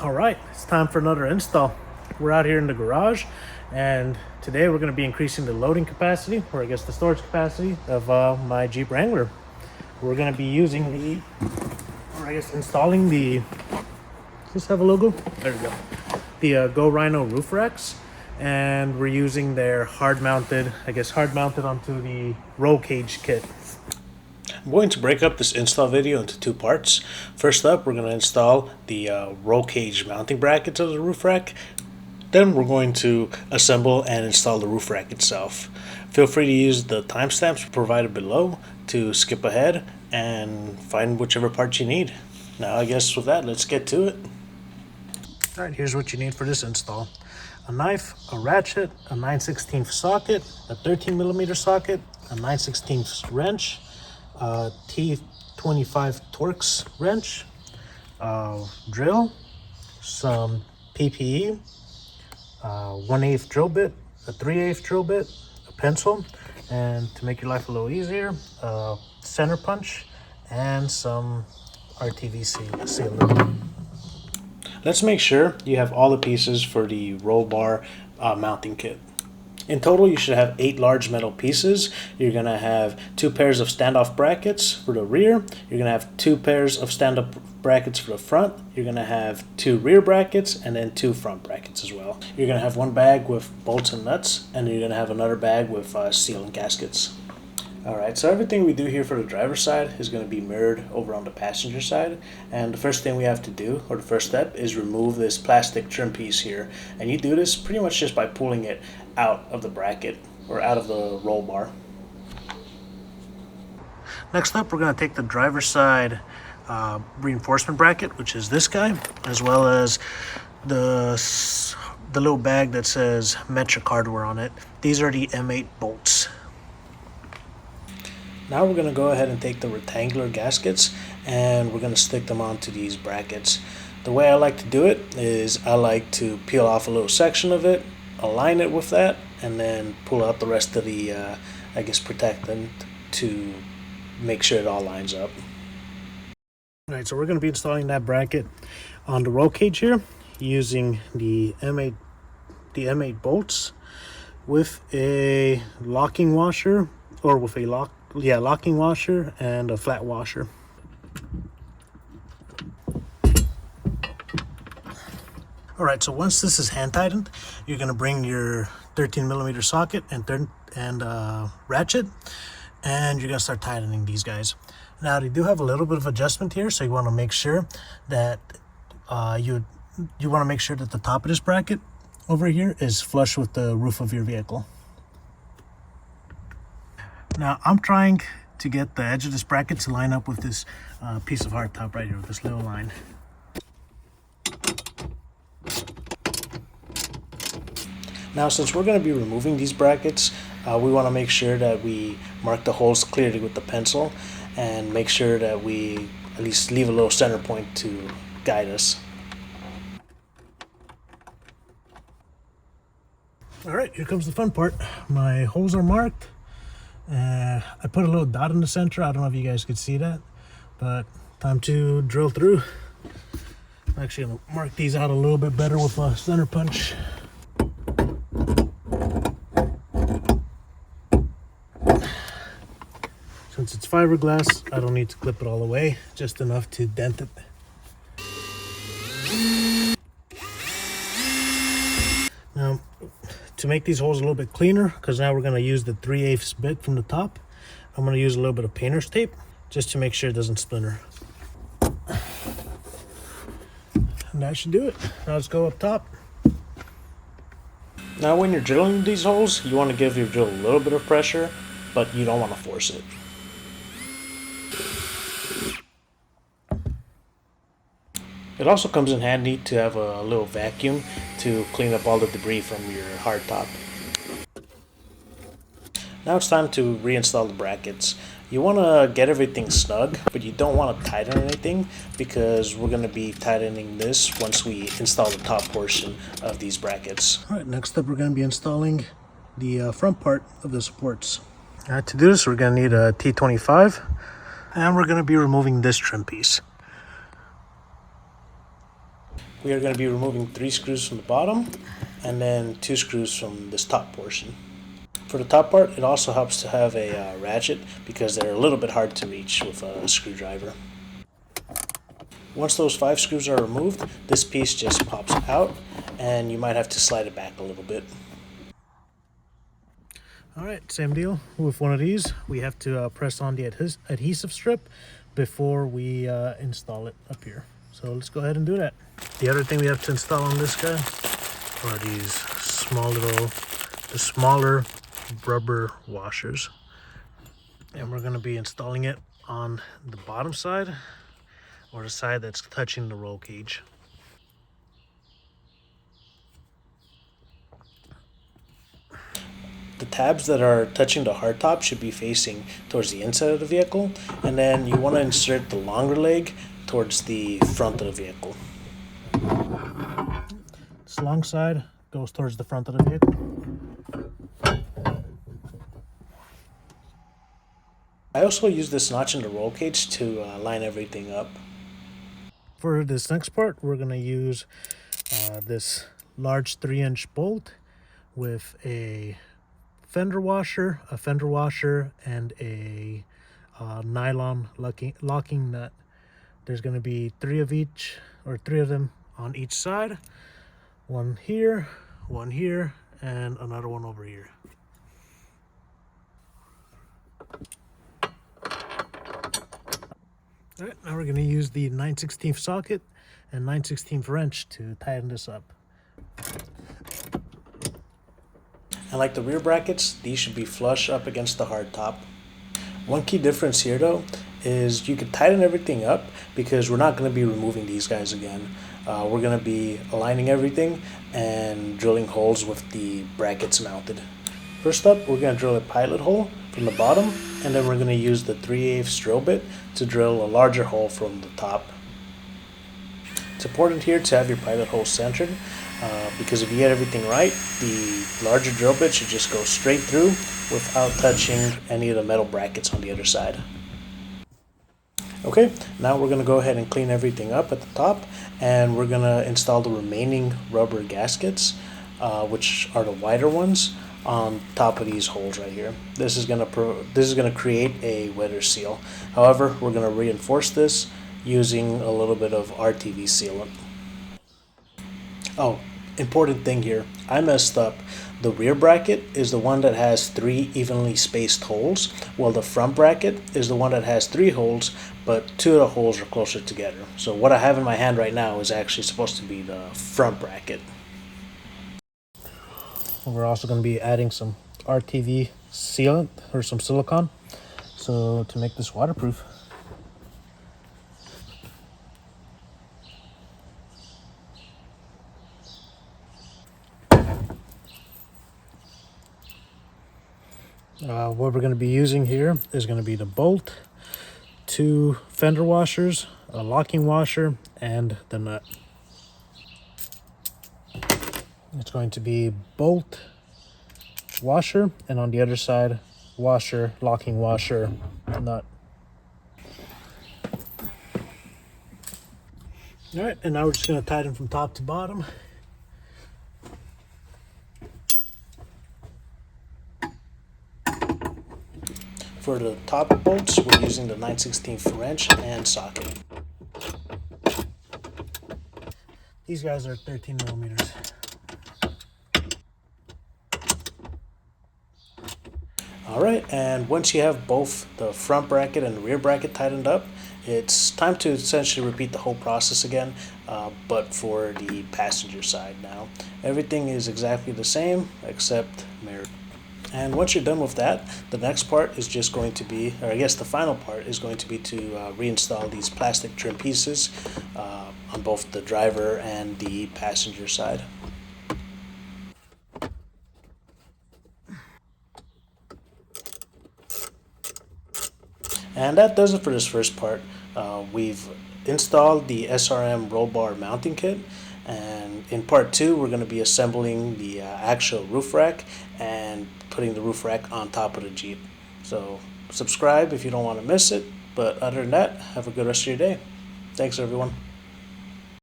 All right, it's time for another install. We're out here in the garage, and today we're going to be increasing the loading capacity, or I guess the storage capacity of my Jeep Wrangler. We're going to be using installing the, does this have a logo? There we go. The GoRhino roof racks, and we're using their hard mounted onto the roll cage kit. I'm going to break up this install video into two parts. First up, we're going to install the roll cage mounting brackets of the roof rack. Then we're going to assemble and install the roof rack itself. Feel free to use the timestamps provided below to skip ahead and find whichever part you need. Now I guess with that, let's get to it. Alright, here's what you need for this install. A knife, a ratchet, a 9/16 socket, a 13mm socket, a 9/16 wrench, a T25 Torx wrench, a drill, some PPE, 1/8 drill bit, a 3/8 drill bit, a pencil, and to make your life a little easier, a center punch, and some RTV sealer. Let's make sure you have all the pieces for the roll bar mounting kit. In total, you should have 8 large metal pieces. You're going to have 2 pairs of standoff brackets for the rear. You're going to have 2 pairs of stand-up brackets for the front. You're going to have 2 rear brackets and then 2 front brackets as well. You're going to have 1 bag with bolts and nuts, and you're going to have another bag with seal and gaskets. Alright, so everything we do here for the driver's side is going to be mirrored over on the passenger side. And the first thing we have to do, or the first step, is remove this plastic trim piece here. And you do this pretty much just by pulling it out of the bracket, or out of the roll bar. Next up, we're going to take the driver's side reinforcement bracket, which is this guy, as well as the little bag that says metric hardware on it. These are the M8 bolts. Now we're going to go ahead and take the rectangular gaskets and we're going to stick them onto these brackets. The way I like to do it is I like to peel off a little section of it, align it with that, and then pull out the rest of the protectant to make sure it all lines up. Alright, so we're going to be installing that bracket on the roll cage here using the M8 bolts with a locking washer, or with a locking washer and a flat washer. Alright, so once this is hand tightened, you're going to bring your 13mm socket and ratchet, and you're going to start tightening these guys. Now they do have a little bit of adjustment here, so you want to make sure that the top of this bracket over here is flush with the roof of your vehicle. Now I'm trying to get the edge of this bracket to line up with this piece of hardtop right here, with this little line. Now since we're going to be removing these brackets, we want to make sure that we mark the holes clearly with the pencil and make sure that we at least leave a little center point to guide us. Alright, here comes the fun part. My holes are marked. I put a little dot in the center. I don't know if you guys could see that, but time to drill through. I'm actually going to mark these out a little bit better with a center punch. Since it's fiberglass, I don't need to clip it all the way, just enough to dent it. Now, to make these holes a little bit cleaner, because now we're going to use the 3/8 bit from the top, I'm going to use a little bit of painter's tape just to make sure it doesn't splinter. And that should do it. Now let's go up top. Now when you're drilling these holes, you want to give your drill a little bit of pressure, but you don't want to force it. It also comes in handy to have a little vacuum to clean up all the debris from your hardtop. Now it's time to reinstall the brackets. You want to get everything snug, but you don't want to tighten anything because we're going to be tightening this once we install the top portion of these brackets. Alright, next up we're going to be installing the front part of the supports. To do this, we're going to need a T25, and we're going to be removing this trim piece. We are going to be removing 3 screws from the bottom and then 2 screws from this top portion. For the top part, it also helps to have a ratchet because they're a little bit hard to reach with a screwdriver. Once those 5 screws are removed, this piece just pops out and you might have to slide it back a little bit. Alright, same deal with one of these. We have to press on the adhesive strip before we install it up here. So let's go ahead and do that. The other thing we have to install on this guy are these the smaller rubber washers. And we're going to be installing it on the bottom side or the side that's touching the roll cage. The tabs that are touching the hardtop should be facing towards the inside of the vehicle, and then you want to insert the longer leg towards the front of the vehicle. This long side goes towards the front of the vehicle. I also use this notch in the roll cage to line everything up. For this next part, we're going to use this large 3-inch bolt with a fender washer, and a nylon locking nut. There's going to be 3 of each, or 3 of them on each side. One here, and another one over here. Alright, now we're going to use the 9/16 socket and 9/16 wrench to tighten this up. And like the rear brackets, these should be flush up against the hardtop. One key difference here though is you can tighten everything up because we're not going to be removing these guys again. We're going to be aligning everything and drilling holes with the brackets mounted. First up, we're going to drill a pilot hole from the bottom, and then we're going to use the 3/8 drill bit to drill a larger hole from the top. It's important here to have your pilot hole centered because if you get everything right, the larger drill bit should just go straight through without touching any of the metal brackets on the other side. Okay, now we're going to go ahead and clean everything up at the top, and we're going to install the remaining rubber gaskets, which are the wider ones, on top of these holes right here. This is going to create a weather seal. However, we're going to reinforce this using a little bit of RTV sealant. Oh, important thing here, I messed up. The rear bracket is the one that has 3 evenly spaced holes, while the front bracket is the one that has 3 holes, but 2 of the holes are closer together. So what I have in my hand right now is actually supposed to be the front bracket. We're also going to be adding some RTV sealant, or some silicone, so to make this waterproof. What we're going to be using here is going to be the bolt, 2 fender washers, a locking washer, and the nut. It's going to be bolt, washer, and on the other side, washer, locking washer, nut. Alright, and now we're just going to tighten from top to bottom. For the top bolts, we're using the 9/16 wrench and socket. These guys are 13 millimeters. Alright, and once you have both the front bracket and the rear bracket tightened up, it's time to essentially repeat the whole process again, but for the passenger side now. Everything is exactly the same except mirror. And once you're done with that, the next part is just going to be, or I guess the final part is going to be to reinstall these plastic trim pieces on both the driver and the passenger side. And that does it for this first part. We've installed the SRM roll bar mounting kit, and in part 2 we're going to be assembling the actual roof rack and putting the roof rack on top of the Jeep. So subscribe if you don't want to miss it, but other than that, have a good rest of your day. Thanks everyone.